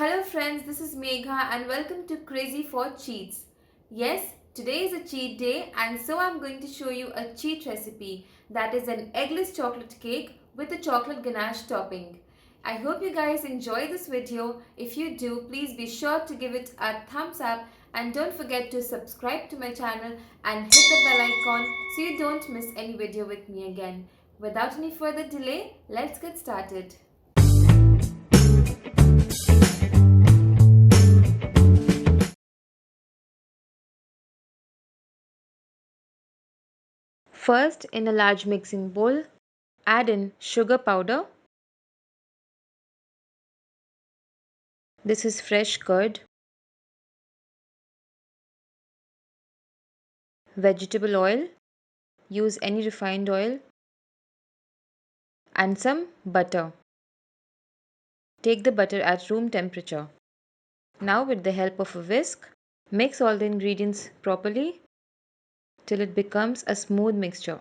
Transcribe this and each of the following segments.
Hello friends, this is Megha and welcome to Crazy for Cheats. Yes, today is a cheat day and so I'm going to show you a cheat recipe that is an eggless chocolate cake with a chocolate ganache topping. I hope you guys enjoy this video. If you do, please be sure to give it a thumbs up and don't forget to subscribe to my channel and hit the bell icon so you don't miss any video with me again. Without any further delay, let's get started. First, in a large mixing bowl, add in sugar powder. This is fresh curd, vegetable oil, use any refined oil, and some butter. Take the butter at room temperature. Now, with the help of a whisk, mix all the ingredients properly till it becomes a smooth mixture.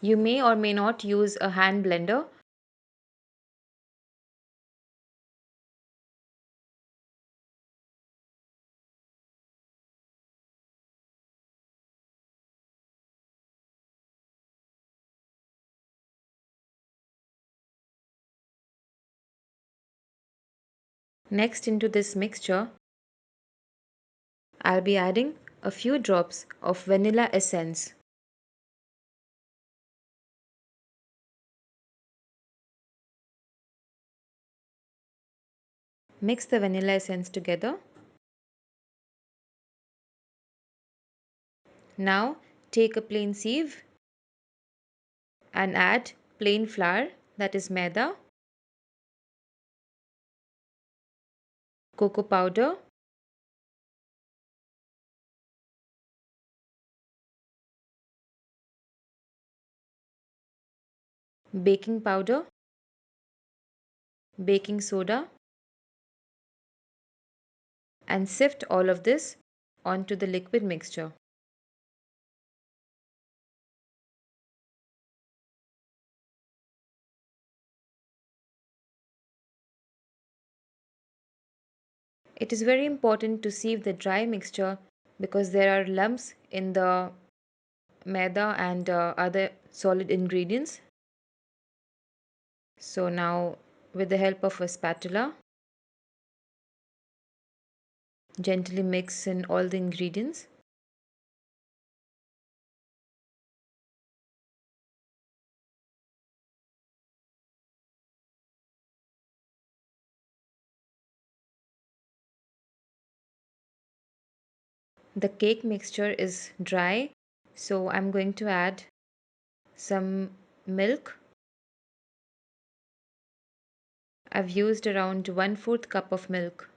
You may or may not use a hand blender. Next, into this mixture, I'll be adding a few drops of vanilla essence. Mix the vanilla essence together. Now, take a plain sieve and add plain flour, that is maida, cocoa powder, baking powder, baking soda, and sift all of this onto the liquid mixture. It is very important to sieve the dry mixture because there are lumps in the maida and other solid ingredients. So now, with the help of a spatula, gently mix in all the ingredients. The cake mixture is dry, so I'm going to add some milk. I've used around 1/4 cup of milk.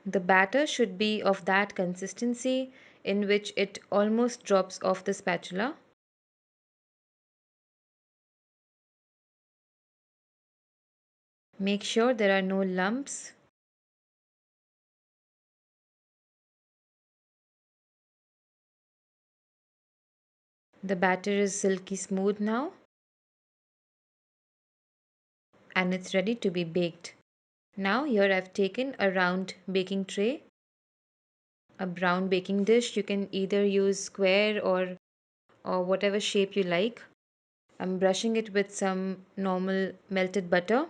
The batter should be of that consistency in which it almost drops off the spatula. Make sure there are no lumps. The batter is silky smooth now and it's ready to be baked. Now here I've taken a round baking tray, a brown baking dish. You can either use square or whatever shape you like. I'm brushing it with some normal melted butter.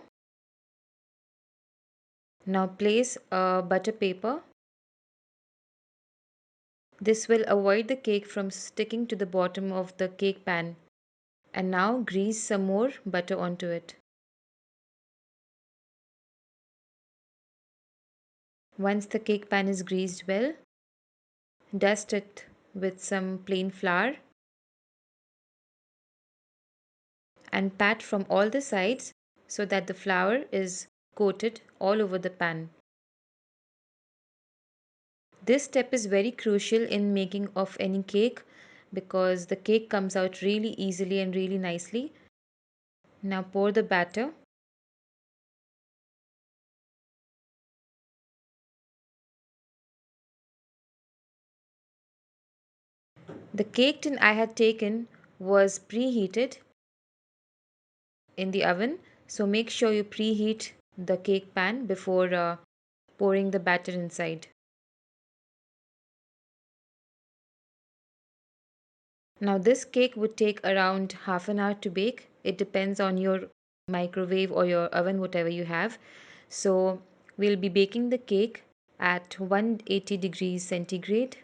Now place a butter paper. This will avoid the cake from sticking to the bottom of the cake pan. And now grease some more butter onto it. Once the cake pan is greased well, dust it with some plain flour and pat from all the sides so that the flour is coated all over the pan. This step is very crucial in making of any cake because the cake comes out really easily and really nicely. Now pour the batter The cake tin I had taken was preheated in the oven, so make sure you preheat the cake pan before pouring the batter inside. Now, this cake would take around half an hour to bake. It depends on your microwave or your oven, whatever you have. So, we'll be baking the cake at 180 degrees centigrade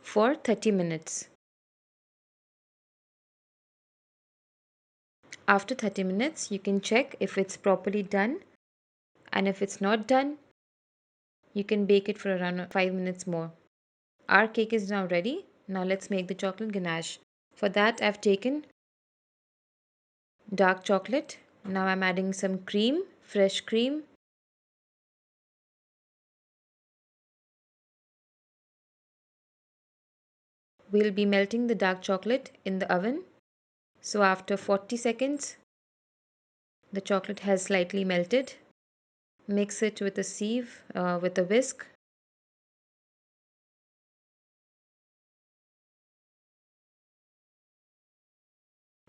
for 30 minutes. After 30 minutes, you can check if it's properly done, and if it's not done, you can bake it for around 5 minutes more. Our cake is now ready. Now let's make the chocolate ganache. For that, I've taken dark chocolate. Now I'm adding some cream, fresh cream. We'll be melting the dark chocolate in the oven. So after 40 seconds, the chocolate has slightly melted. Mix it with a sieve, with a whisk.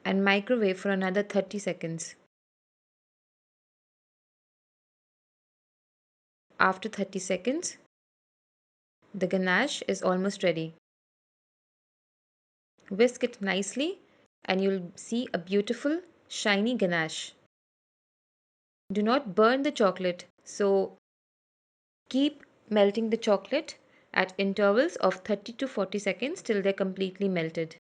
And microwave for another 30 seconds. After 30 seconds, the ganache is almost ready. Whisk it nicely and you'll see a beautiful shiny ganache. Do not burn the chocolate, so keep melting the chocolate at intervals of 30 to 40 seconds till they're completely melted.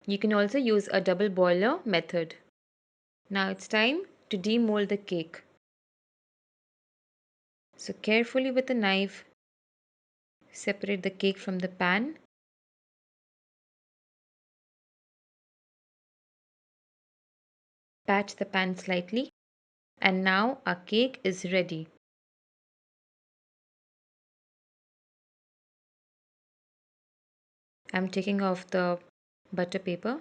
You can also use a double boiler method. Now it's time to demold the cake. So carefully with a knife, separate the cake from the pan. Patch the pan slightly. And now our cake is ready. I'm taking off the butter paper.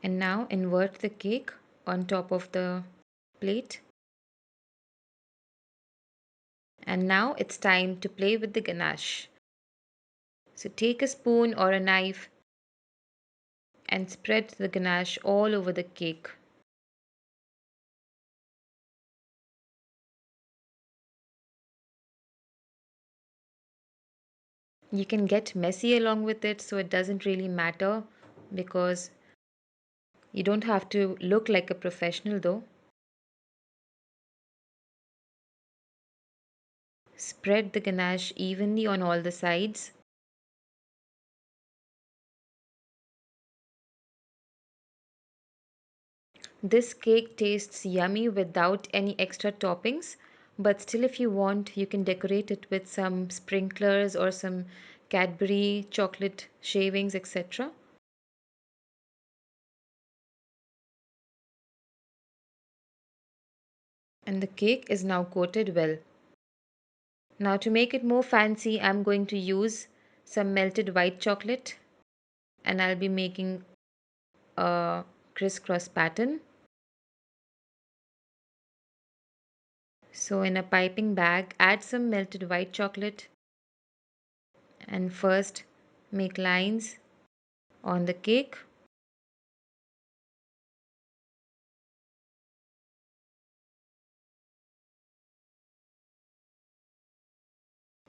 And now invert the cake on top of the plate. And now it's time to play with the ganache. So take a spoon or a knife and spread the ganache all over the cake. You can get messy along with it, so it doesn't really matter because you don't have to look like a professional though. Spread the ganache evenly on all the sides. This cake tastes yummy without any extra toppings, but still, if you want, you can decorate it with some sprinklers or some Cadbury chocolate shavings, etc. And the cake is now coated well. Now, to make it more fancy, I'm going to use some melted white chocolate and I'll be making a crisscross pattern. So, in a piping bag, add some melted white chocolate and first make lines on the cake.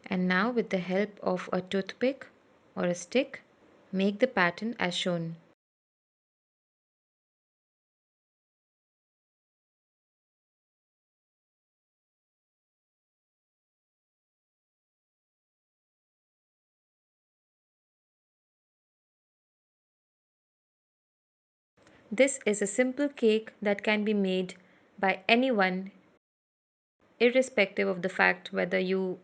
And now, with the help of a toothpick or a stick, make the pattern as shown. This is a simple cake that can be made by anyone, irrespective of the fact whether you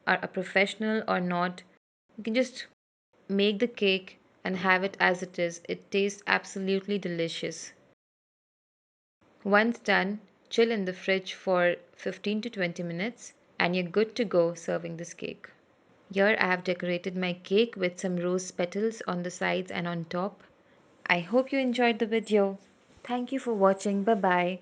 are a professional or not. You can just make the cake and have it as it is. It tastes absolutely delicious. Once done, chill in the fridge for 15 to 20 minutes and you're good to go serving this cake. Here I have decorated my cake with some rose petals on the sides and on top. I hope you enjoyed the video. Thank you for watching. Bye bye.